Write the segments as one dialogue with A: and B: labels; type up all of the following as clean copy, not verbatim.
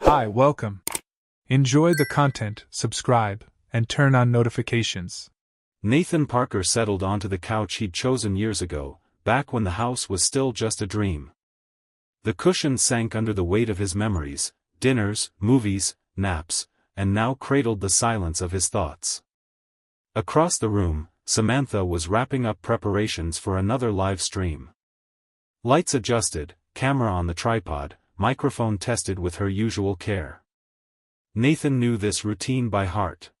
A: Hi, welcome. Enjoy the content, subscribe, and turn on notifications.
B: Nathan Parker settled onto the couch he'd chosen years ago, back when the house was still just a dream. The cushion sank under the weight of his memories, dinners, movies, naps, and now cradled the silence of his thoughts. Across the room, Samantha was wrapping up preparations for another live stream. Lights adjusted, camera on the tripod, microphone tested with her usual care. Nathan knew this routine by heart.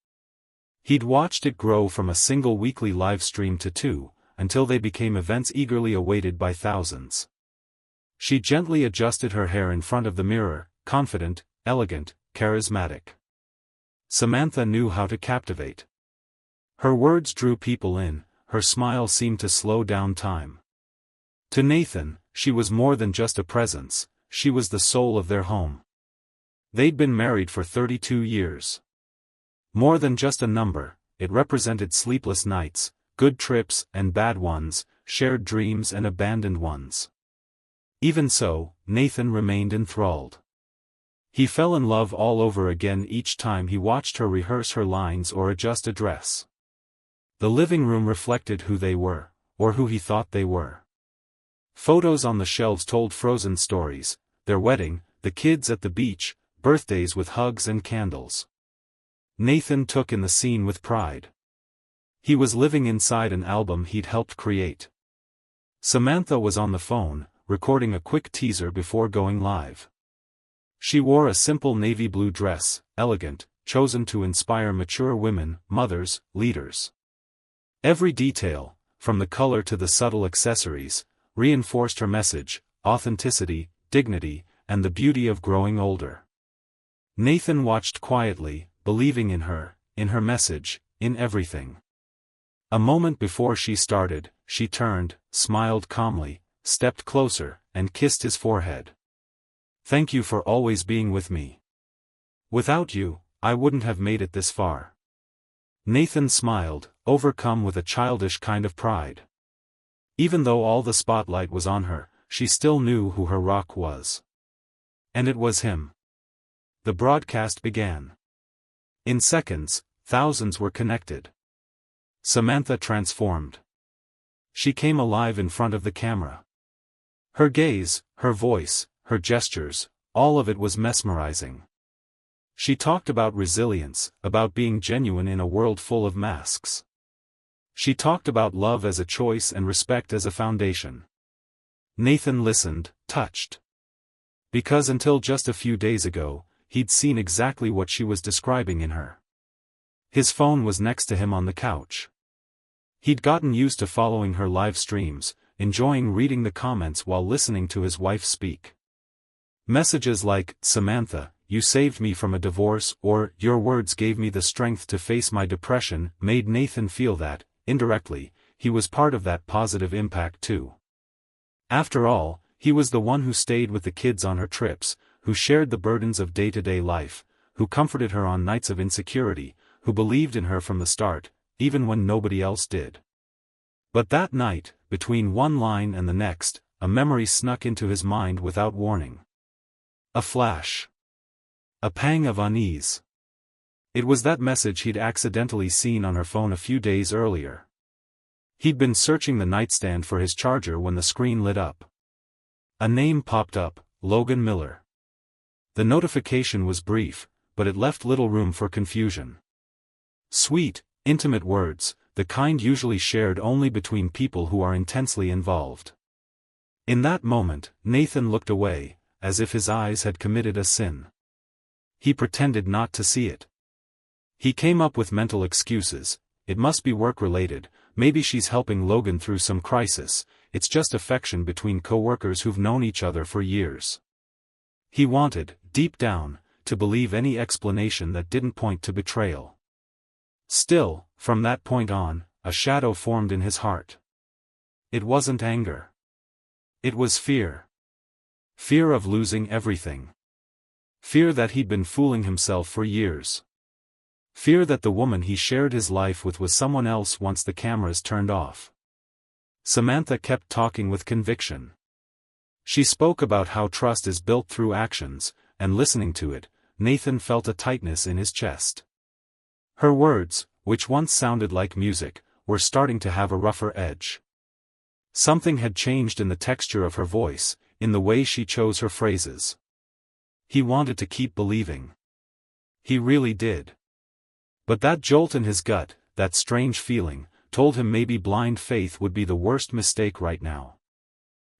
B: He'd watched it grow from a single weekly live stream to two, until they became events eagerly awaited by thousands. She gently adjusted her hair in front of the mirror, confident, elegant, charismatic. Samantha knew how to captivate. Her words drew people in, her smile seemed to slow down time. To Nathan, she was more than just a presence, she was the soul of their home. They'd been married for 32 years. More than just a number, it represented sleepless nights, good trips and bad ones, shared dreams and abandoned ones. Even so, Nathan remained enthralled. He fell in love all over again each time he watched her rehearse her lines or adjust a dress. The living room reflected who they were, or who he thought they were. Photos on the shelves told frozen stories, their wedding, the kids at the beach, birthdays with hugs and candles. Nathan took in the scene with pride. He was living inside an album he'd helped create. Samantha was on the phone, recording a quick teaser before going live. She wore a simple navy blue dress, elegant, chosen to inspire mature women, mothers, leaders. Every detail, from the color to the subtle accessories, reinforced her message, authenticity, dignity, and the beauty of growing older. Nathan watched quietly, believing in her message, in everything. A moment before she started, she turned, smiled calmly, stepped closer, and kissed his forehead. "Thank you for always being with me. Without you, I wouldn't have made it this far." Nathan smiled, overcome with a childish kind of pride. Even though all the spotlight was on her, she still knew who her rock was. And it was him. The broadcast began. In seconds, thousands were connected. Samantha transformed. She came alive in front of the camera. Her gaze, her voice, her gestures, all of it was mesmerizing. She talked about resilience, about being genuine in a world full of masks. She talked about love as a choice and respect as a foundation. Nathan listened, touched. Because until just a few days ago, he'd seen exactly what she was describing in her. His phone was next to him on the couch. He'd gotten used to following her live streams, enjoying reading the comments while listening to his wife speak. Messages like, "Samantha, you saved me from a divorce," or "Your words gave me the strength to face my depression," made Nathan feel that, indirectly, he was part of that positive impact too. After all, he was the one who stayed with the kids on her trips, who shared the burdens of day-to-day life, who comforted her on nights of insecurity, who believed in her from the start, even when nobody else did. But that night, between one line and the next, a memory snuck into his mind without warning. A flash. A pang of unease. It was that message he'd accidentally seen on her phone a few days earlier. He'd been searching the nightstand for his charger when the screen lit up. A name popped up, Logan Miller. The notification was brief, but it left little room for confusion. Sweet, intimate words, the kind usually shared only between people who are intensely involved. In that moment, Nathan looked away, as if his eyes had committed a sin. He pretended not to see it. He came up with mental excuses. It must be work-related, maybe she's helping Logan through some crisis, it's just affection between co-workers who've known each other for years. He wanted, deep down, to believe any explanation that didn't point to betrayal. Still, from that point on, a shadow formed in his heart. It wasn't anger. It was fear. Fear of losing everything. Fear that he'd been fooling himself for years. Fear that the woman he shared his life with was someone else once the cameras turned off. Samantha kept talking with conviction. She spoke about how trust is built through actions, and listening to it, Nathan felt a tightness in his chest. Her words, which once sounded like music, were starting to have a rougher edge. Something had changed in the texture of her voice, in the way she chose her phrases. He wanted to keep believing. He really did. But that jolt in his gut, that strange feeling, told him maybe blind faith would be the worst mistake right now.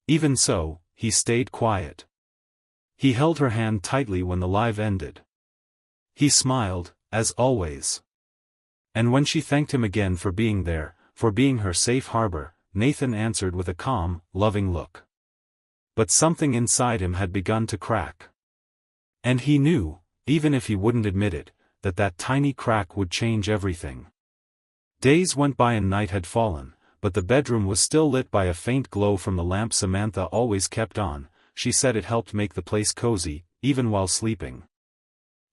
B: Even so, he stayed quiet. He held her hand tightly when the live ended. He smiled, as always. And when she thanked him again for being there, for being her safe harbor, Nathan answered with a calm, loving look. But something inside him had begun to crack. And he knew, even if he wouldn't admit it, that that tiny crack would change everything. Days went by and night had fallen, but the bedroom was still lit by a faint glow from the lamp Samantha always kept on. She said it helped make the place cozy, even while sleeping.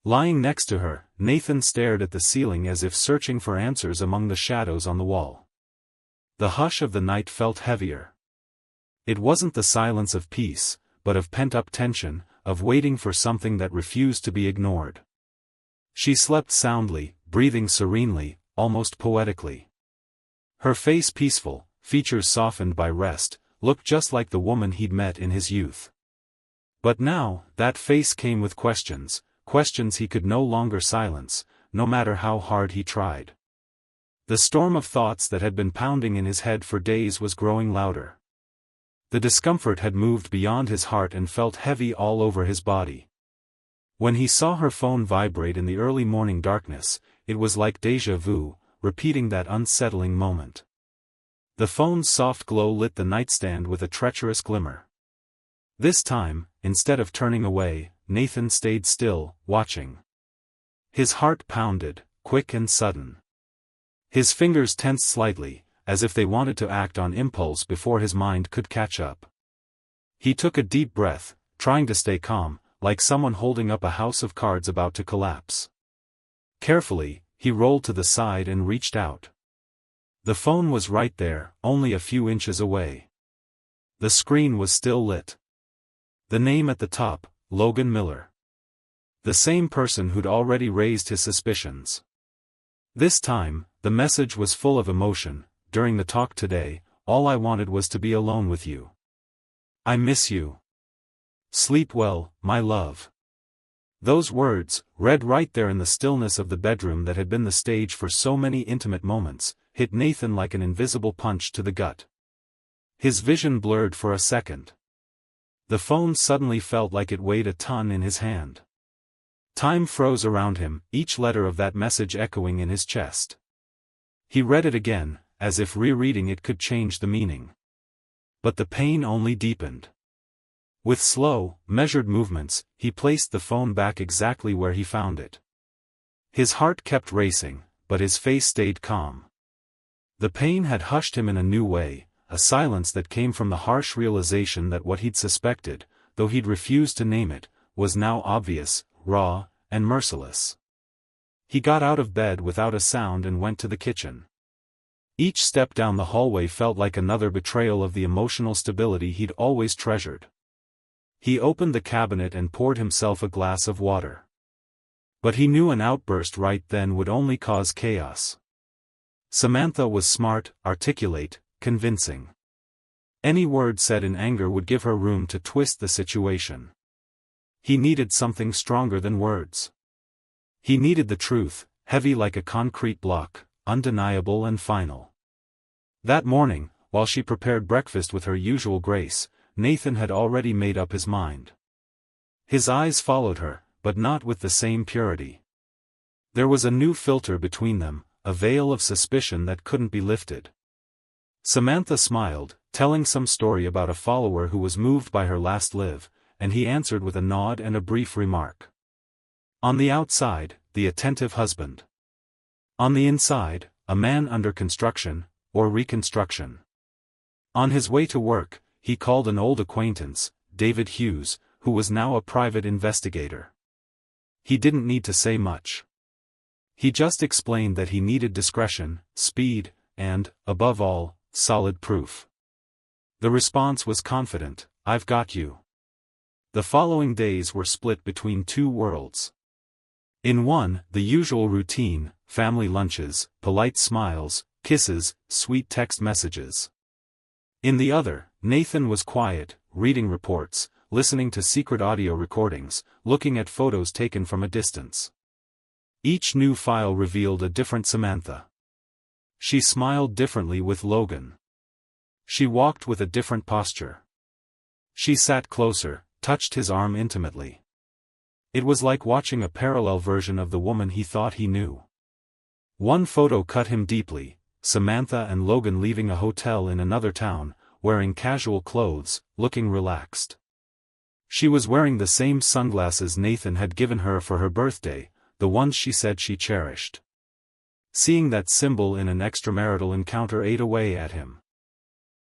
B: Lying next to her, Nathan stared at the ceiling as if searching for answers among the shadows on the wall. The hush of the night felt heavier. It wasn't the silence of peace, but of pent-up tension, of waiting for something that refused to be ignored. She slept soundly, breathing serenely, almost poetically. Her face peaceful, features softened by rest, looked just like the woman he'd met in his youth. But now, that face came with questions, questions he could no longer silence, no matter how hard he tried. The storm of thoughts that had been pounding in his head for days was growing louder. The discomfort had moved beyond his heart and felt heavy all over his body. When he saw her phone vibrate in the early morning darkness, it was like déjà vu, repeating that unsettling moment. The phone's soft glow lit the nightstand with a treacherous glimmer. This time, instead of turning away, Nathan stayed still, watching. His heart pounded, quick and sudden. His fingers tensed slightly, as if they wanted to act on impulse before his mind could catch up. He took a deep breath, trying to stay calm, like someone holding up a house of cards about to collapse. Carefully, he rolled to the side and reached out. The phone was right there, only a few inches away. The screen was still lit. The name at the top, Logan Miller. The same person who'd already raised his suspicions. This time, the message was full of emotion. During the talk today, all I wanted was to be alone with you. I miss you. Sleep well, my love. Those words, read right there in the stillness of the bedroom that had been the stage for so many intimate moments, hit Nathan like an invisible punch to the gut. His vision blurred for a second. The phone suddenly felt like it weighed a ton in his hand. Time froze around him, each letter of that message echoing in his chest. He read it again, as if rereading it could change the meaning. But the pain only deepened. With slow, measured movements, he placed the phone back exactly where he found it. His heart kept racing, but his face stayed calm. The pain had hushed him in a new way, a silence that came from the harsh realization that what he'd suspected, though he'd refused to name it, was now obvious, raw, and merciless. He got out of bed without a sound and went to the kitchen. Each step down the hallway felt like another betrayal of the emotional stability he'd always treasured. He opened the cabinet and poured himself a glass of water. But he knew an outburst right then would only cause chaos. Samantha was smart, articulate, convincing. Any word said in anger would give her room to twist the situation. He needed something stronger than words. He needed the truth, heavy like a concrete block, undeniable and final. That morning, while she prepared breakfast with her usual grace, Nathan had already made up his mind. His eyes followed her, but not with the same purity. There was a new filter between them, a veil of suspicion that couldn't be lifted. Samantha smiled, telling some story about a follower who was moved by her last live, and he answered with a nod and a brief remark. On the outside, the attentive husband. On the inside, a man under construction, or reconstruction. On his way to work, he called an old acquaintance, David Hughes, who was now a private investigator. He didn't need to say much. He just explained that he needed discretion, speed, and, above all, solid proof. The response was confident, "I've got you." The following days were split between two worlds. In one, the usual routine, family lunches, polite smiles, kisses, sweet text messages. In the other, Nathan was quiet, reading reports, listening to secret audio recordings, looking at photos taken from a distance. Each new file revealed a different Samantha. She smiled differently with Logan. She walked with a different posture. She sat closer, touched his arm intimately. It was like watching a parallel version of the woman he thought he knew. One photo cut him deeply, Samantha and Logan leaving a hotel in another town, wearing casual clothes, looking relaxed. She was wearing the same sunglasses Nathan had given her for her birthday, the ones she said she cherished. Seeing that symbol in an extramarital encounter ate away at him.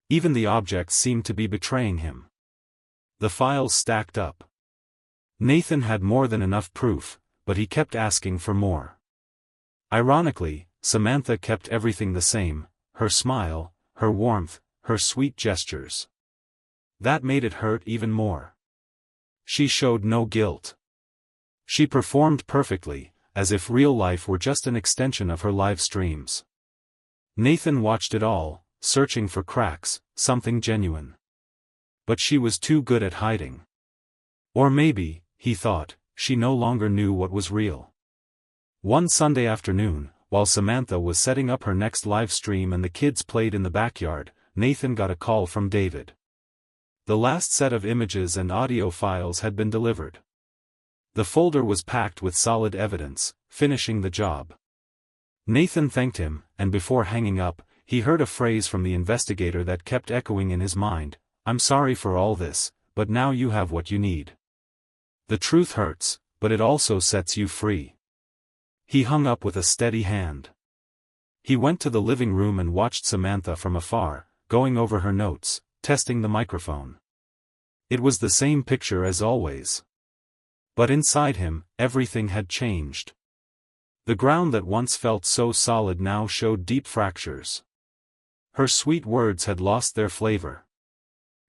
B: Even the objects seemed to be betraying him. The files stacked up. Nathan had more than enough proof, but he kept asking for more. Ironically, Samantha kept everything the same, her smile, her warmth, her sweet gestures. That made it hurt even more. She showed no guilt. She performed perfectly, as if real life were just an extension of her live streams. Nathan watched it all, searching for cracks, something genuine. But she was too good at hiding. Or maybe, he thought, she no longer knew what was real. One Sunday afternoon, while Samantha was setting up her next live stream and the kids played in the backyard, Nathan got a call from David. The last set of images and audio files had been delivered. The folder was packed with solid evidence, finishing the job. Nathan thanked him, and before hanging up, he heard a phrase from the investigator that kept echoing in his mind, "I'm sorry for all this, but now you have what you need." The truth hurts, but it also sets you free. He hung up with a steady hand. He went to the living room and watched Samantha from afar, going over her notes, testing the microphone. It was the same picture as always. But inside him, everything had changed. The ground that once felt so solid now showed deep fractures. Her sweet words had lost their flavor.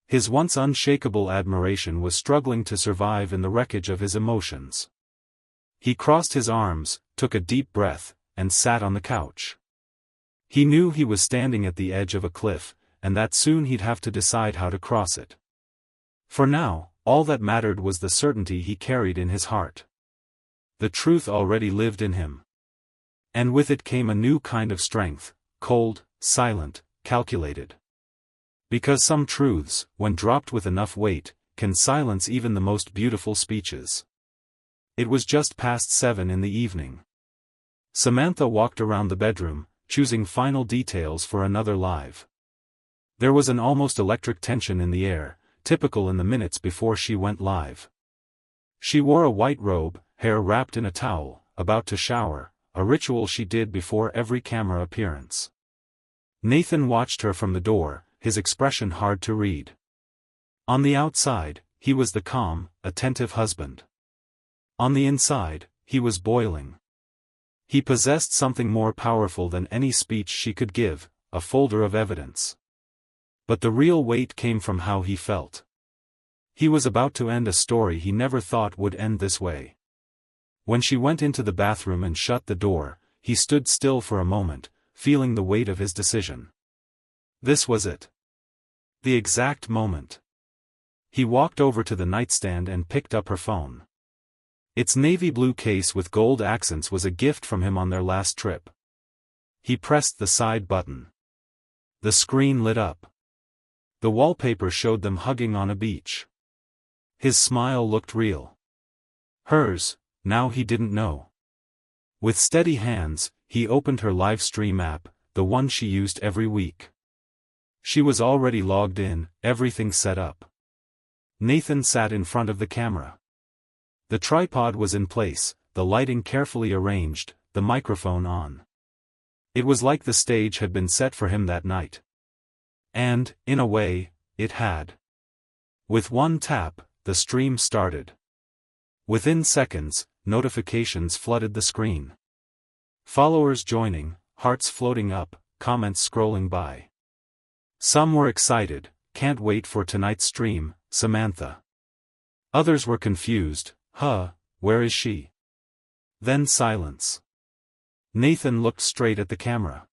B: His once unshakable admiration was struggling to survive in the wreckage of his emotions. He crossed his arms, took a deep breath, and sat on the couch. He knew he was standing at the edge of a cliff, and that soon he'd have to decide how to cross it. For now, all that mattered was the certainty he carried in his heart. The truth already lived in him. And with it came a new kind of strength, cold, silent, calculated. Because some truths, when dropped with enough weight, can silence even the most beautiful speeches. It was just past 7 in the evening. Samantha walked around the bedroom, choosing final details for another live. There was an almost electric tension in the air, typical in the minutes before she went live. She wore a white robe, hair wrapped in a towel, about to shower, a ritual she did before every camera appearance. Nathan watched her from the door, his expression hard to read. On the outside, he was the calm, attentive husband. On the inside, he was boiling. He possessed something more powerful than any speech she could give, a folder of evidence. But the real weight came from how he felt. He was about to end a story he never thought would end this way. When she went into the bathroom and shut the door, he stood still for a moment, feeling the weight of his decision. This was it. The exact moment. He walked over to the nightstand and picked up her phone. Its navy blue case with gold accents was a gift from him on their last trip. He pressed the side button. The screen lit up. The wallpaper showed them hugging on a beach. His smile looked real. Hers, now he didn't know. With steady hands, he opened her live stream app, the one she used every week. She was already logged in, everything set up. Nathan sat in front of the camera. The tripod was in place, the lighting carefully arranged, the microphone on. It was like the stage had been set for him that night. And, in a way, it had. With one tap, the stream started. Within seconds, notifications flooded the screen. Followers joining, hearts floating up, comments scrolling by. Some were excited, "Can't wait for tonight's stream, Samantha." Others were confused. Where is she? Then silence. Nathan looked straight at the camera.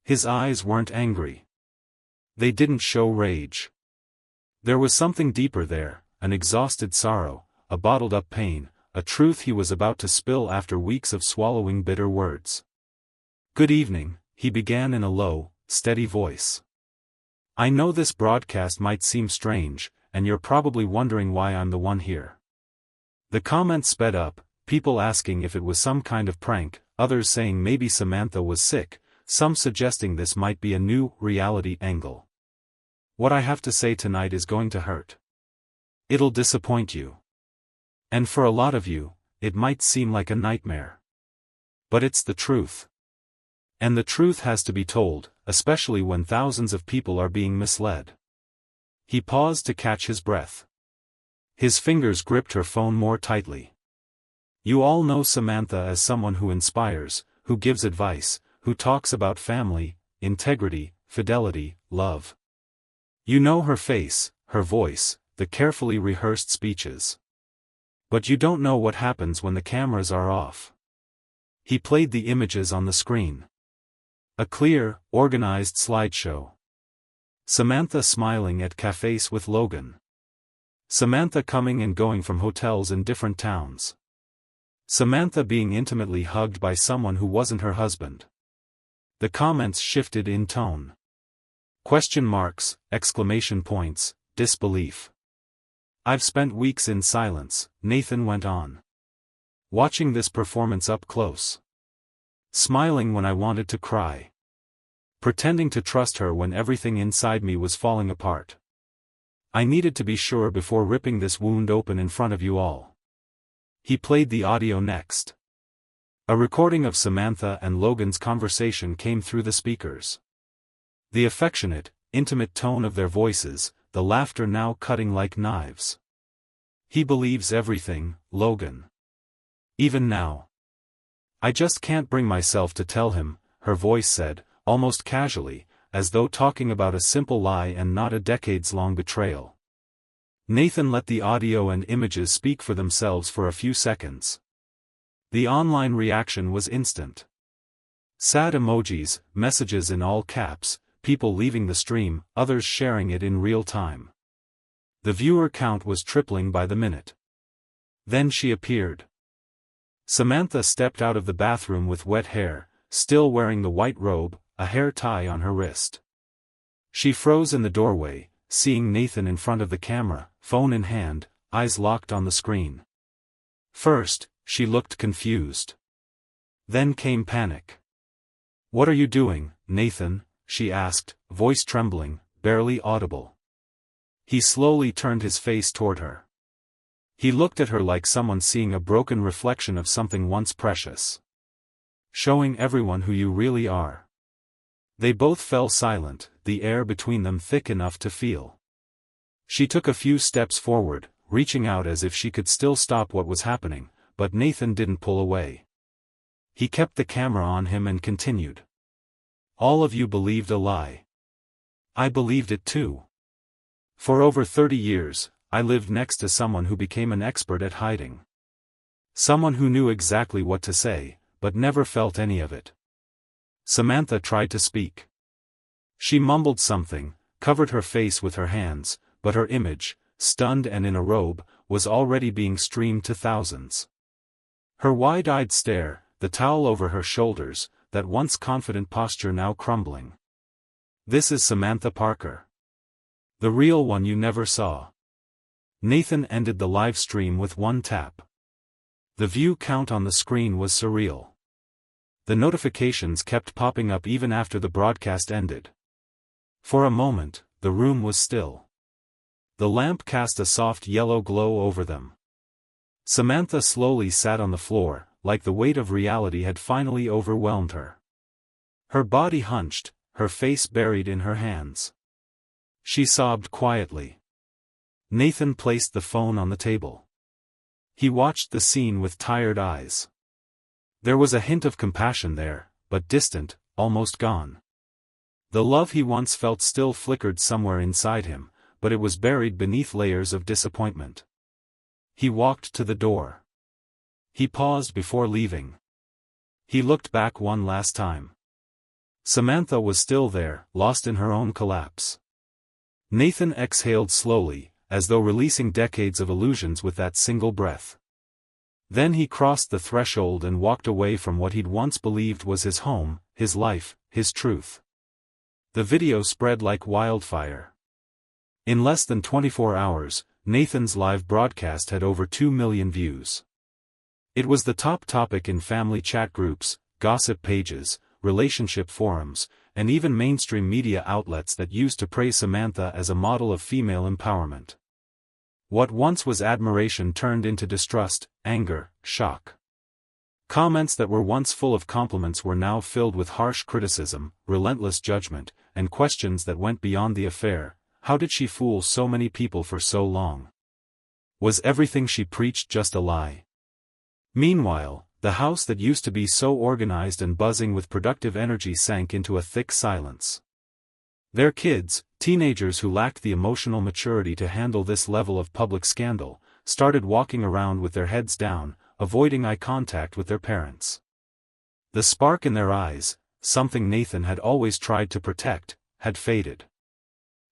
B: His eyes weren't angry. They didn't show rage. There was something deeper there, an exhausted sorrow, a bottled-up pain, a truth he was about to spill after weeks of swallowing bitter words. "Good evening," he began in a low, steady voice. "I know this broadcast might seem strange, and you're probably wondering why I'm the one here." The comments sped up, people asking if it was some kind of prank, others saying maybe Samantha was sick, some suggesting this might be a new reality angle. What I have to say tonight is going to hurt. It'll disappoint you. And for a lot of you, it might seem like a nightmare. But it's the truth. And the truth has to be told, especially when thousands of people are being misled. He paused to catch his breath. His fingers gripped her phone more tightly. You all know Samantha as someone who inspires, who gives advice, who talks about family, integrity, fidelity, love. You know her face, her voice, the carefully rehearsed speeches. But you don't know what happens when the cameras are off. He played the images on the screen. A clear, organized slideshow. Samantha smiling at cafes with Logan. Samantha coming and going from hotels in different towns. Samantha being intimately hugged by someone who wasn't her husband. The comments shifted in tone. Question marks, exclamation points, disbelief. I've spent weeks in silence, Nathan went on. Watching this performance up close. Smiling when I wanted to cry. Pretending to trust her when everything inside me was falling apart. I needed to be sure before ripping this wound open in front of you all. He played the audio next. A recording of Samantha and Logan's conversation came through the speakers. The affectionate, intimate tone of their voices, the laughter now cutting like knives. He believes everything, Logan. Even now. I just can't bring myself to tell him, her voice said, almost casually, as though talking about a simple lie and not a decades-long betrayal. Nathan let the audio and images speak for themselves for a few seconds. The online reaction was instant. Sad emojis, messages in all caps, people leaving the stream, others sharing it in real time. The viewer count was tripling by the minute. Then she appeared. Samantha stepped out of the bathroom with wet hair, still wearing the white robe, a hair tie on her wrist. She froze in the doorway, seeing Nathan in front of the camera, phone in hand, eyes locked on the screen. First, she looked confused. Then came panic. "What are you doing, Nathan?" she asked, voice trembling, barely audible. He slowly turned his face toward her. He looked at her like someone seeing a broken reflection of something once precious. "Showing everyone who you really are." They both fell silent, the air between them thick enough to feel. She took a few steps forward, reaching out as if she could still stop what was happening, but Nathan didn't pull away. He kept the camera on him and continued. "All of you believed a lie. I believed it too. For over 30 years, I lived next to someone who became an expert at hiding. Someone who knew exactly what to say, but never felt any of it." Samantha tried to speak. She mumbled something, covered her face with her hands, but her image, stunned and in a robe, was already being streamed to thousands. Her wide-eyed stare, the towel over her shoulders, that once confident posture now crumbling. "This is Samantha Parker. The real one you never saw." Nathan ended the live stream with one tap. The view count on the screen was surreal. The notifications kept popping up even after the broadcast ended. For a moment, the room was still. The lamp cast a soft yellow glow over them. Samantha slowly sat on the floor, like the weight of reality had finally overwhelmed her. Her body hunched, her face buried in her hands. She sobbed quietly. Nathan placed the phone on the table. He watched the scene with tired eyes. There was a hint of compassion there, but distant, almost gone. The love he once felt still flickered somewhere inside him, but it was buried beneath layers of disappointment. He walked to the door. He paused before leaving. He looked back one last time. Samantha was still there, lost in her own collapse. Nathan exhaled slowly, as though releasing decades of illusions with that single breath. Then he crossed the threshold and walked away from what he'd once believed was his home, his life, his truth. The video spread like wildfire. In less than 24 hours, Nathan's live broadcast had over 2 million views. It was the top topic in family chat groups, gossip pages, relationship forums, and even mainstream media outlets that used to praise Samantha as a model of female empowerment. What once was admiration turned into distrust, anger, shock. Comments that were once full of compliments were now filled with harsh criticism, relentless judgment, and questions that went beyond the affair. How did she fool so many people for so long? Was everything she preached just a lie? Meanwhile, the house that used to be so organized and buzzing with productive energy sank into a thick silence. Their kids, teenagers who lacked the emotional maturity to handle this level of public scandal, started walking around with their heads down, avoiding eye contact with their parents. The spark in their eyes, something Nathan had always tried to protect, had faded.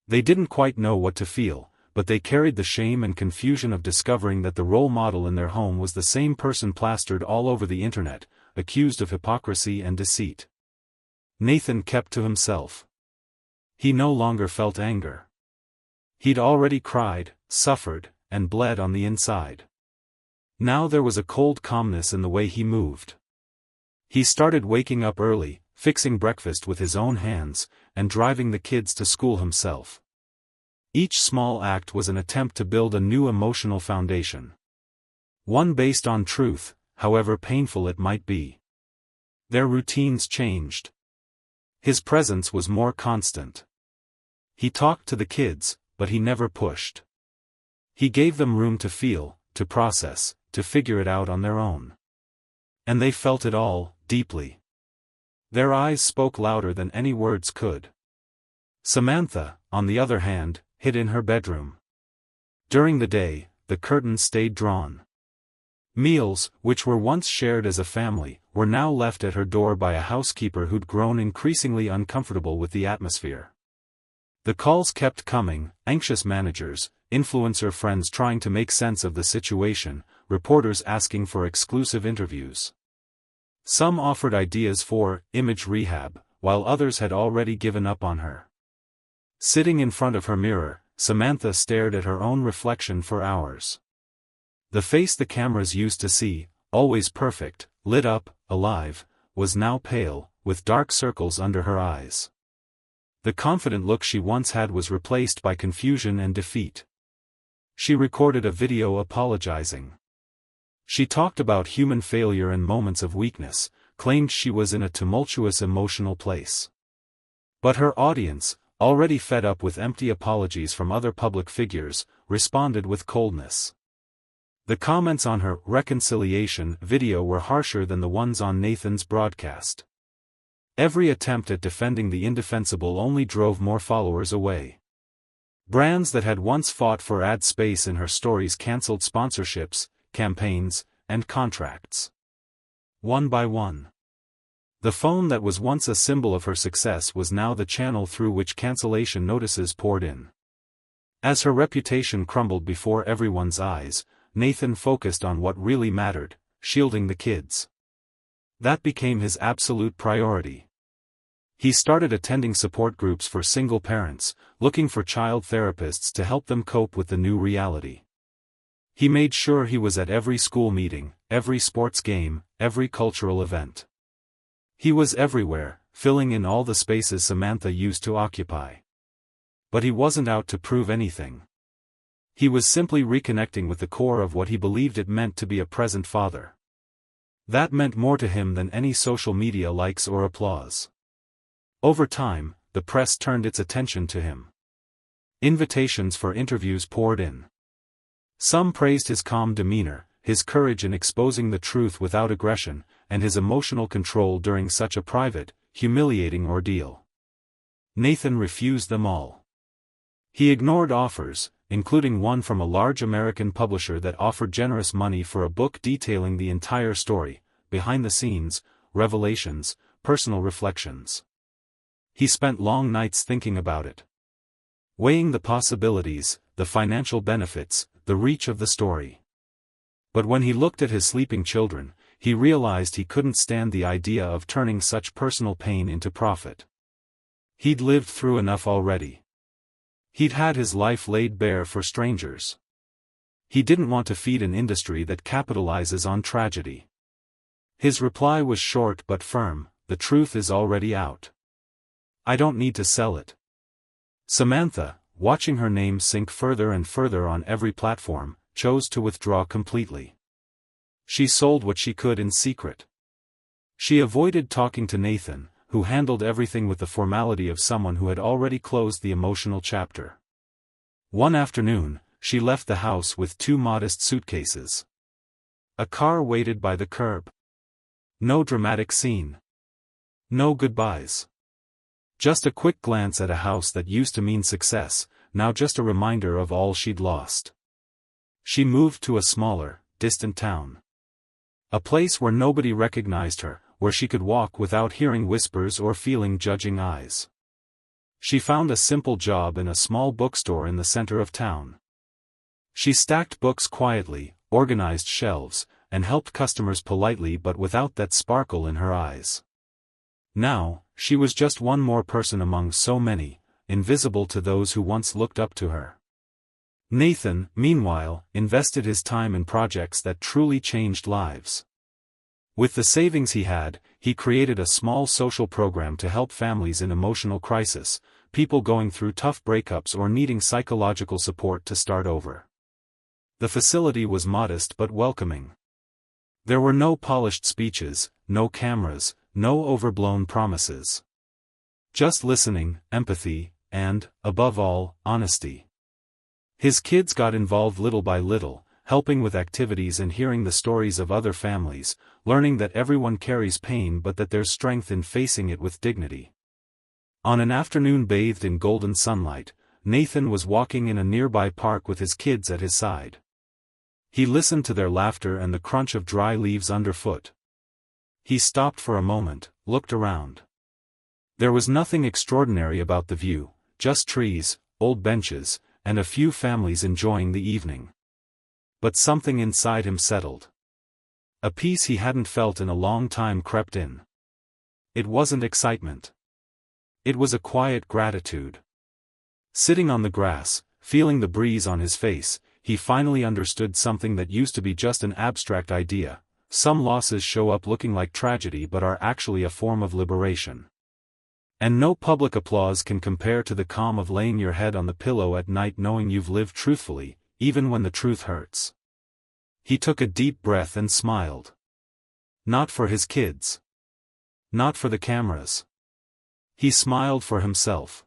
B: They didn't quite know what to feel, but they carried the shame and confusion of discovering that the role model in their home was the same person plastered all over the internet, accused of hypocrisy and deceit. Nathan kept to himself. He no longer felt anger. He'd already cried, suffered, and bled on the inside. Now there was a cold calmness in the way he moved. He started waking up early, fixing breakfast with his own hands, and driving the kids to school himself. Each small act was an attempt to build a new emotional foundation. One based on truth, however painful it might be. Their routines changed. His presence was more constant. He talked to the kids, but he never pushed. He gave them room to feel, to process, to figure it out on their own. And they felt it all, deeply. Their eyes spoke louder than any words could. Samantha, on the other hand, hid in her bedroom. During the day, the curtains stayed drawn. Meals, which were once shared as a family, were now left at her door by a housekeeper who'd grown increasingly uncomfortable with the atmosphere. The calls kept coming, anxious managers, influencer friends trying to make sense of the situation, reporters asking for exclusive interviews. Some offered ideas for image rehab, while others had already given up on her. Sitting in front of her mirror, Samantha stared at her own reflection for hours. The face the cameras used to see, always perfect, lit up, alive, was now pale, with dark circles under her eyes. The confident look she once had was replaced by confusion and defeat. She recorded a video apologizing. She talked about human failure and moments of weakness, claimed she was in a tumultuous emotional place. But her audience, already fed up with empty apologies from other public figures, responded with coldness. The comments on her reconciliation video were harsher than the ones on Nathan's broadcast. Every attempt at defending the indefensible only drove more followers away. Brands that had once fought for ad space in her stories canceled sponsorships, campaigns, and contracts. One by one. The phone that was once a symbol of her success was now the channel through which cancellation notices poured in. As her reputation crumbled before everyone's eyes, Nathan focused on what really mattered, shielding the kids. That became his absolute priority. He started attending support groups for single parents, looking for child therapists to help them cope with the new reality. He made sure he was at every school meeting, every sports game, every cultural event. He was everywhere, filling in all the spaces Samantha used to occupy. But he wasn't out to prove anything. He was simply reconnecting with the core of what he believed it meant to be a present father. That meant more to him than any social media likes or applause. Over time, the press turned its attention to him. Invitations for interviews poured in. Some praised his calm demeanor, his courage in exposing the truth without aggression, and his emotional control during such a private, humiliating ordeal. Nathan refused them all. He ignored offers, including one from a large American publisher that offered generous money for a book detailing the entire story, behind the scenes, revelations, personal reflections. He spent long nights thinking about it, weighing the possibilities, the financial benefits, the reach of the story. But when he looked at his sleeping children, he realized he couldn't stand the idea of turning such personal pain into profit. He'd lived through enough already. He'd had his life laid bare for strangers. He didn't want to feed an industry that capitalizes on tragedy. His reply was short but firm: "The truth is already out. I don't need to sell it." Samantha, watching her name sink further and further on every platform, chose to withdraw completely. She sold what she could in secret. She avoided talking to Nathan, who handled everything with the formality of someone who had already closed the emotional chapter. One afternoon, she left the house with 2 modest suitcases. A car waited by the curb. No dramatic scene. No goodbyes. Just a quick glance at a house that used to mean success, now just a reminder of all she'd lost. She moved to a smaller, distant town. A place where nobody recognized her, where she could walk without hearing whispers or feeling judging eyes. She found a simple job in a small bookstore in the center of town. She stacked books quietly, organized shelves, and helped customers politely but without that sparkle in her eyes. Now, she was just one more person among so many, invisible to those who once looked up to her. Nathan, meanwhile, invested his time in projects that truly changed lives. With the savings he had, he created a small social program to help families in emotional crisis, people going through tough breakups or needing psychological support to start over. The facility was modest but welcoming. There were no polished speeches, no cameras, no overblown promises. Just listening, empathy, and, above all, honesty. His kids got involved little by little, helping with activities and hearing the stories of other families, learning that everyone carries pain but that there's strength in facing it with dignity. On an afternoon bathed in golden sunlight, Nathan was walking in a nearby park with his kids at his side. He listened to their laughter and the crunch of dry leaves underfoot. He stopped for a moment, looked around. There was nothing extraordinary about the view, just trees, old benches, and a few families enjoying the evening. But something inside him settled. A peace he hadn't felt in a long time crept in. It wasn't excitement. It was a quiet gratitude. Sitting on the grass, feeling the breeze on his face, he finally understood something that used to be just an abstract idea: some losses show up looking like tragedy but are actually a form of liberation. And no public applause can compare to the calm of laying your head on the pillow at night knowing you've lived truthfully, even when the truth hurts. He took a deep breath and smiled. Not for his kids. Not for the cameras. He smiled for himself.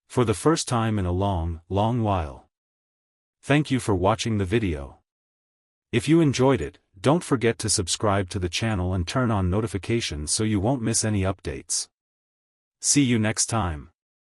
B: For the first time in a long, long while. Thank you for watching the video. If you enjoyed it, don't forget to subscribe to the channel and turn on notifications so you won't miss any updates. See you next time.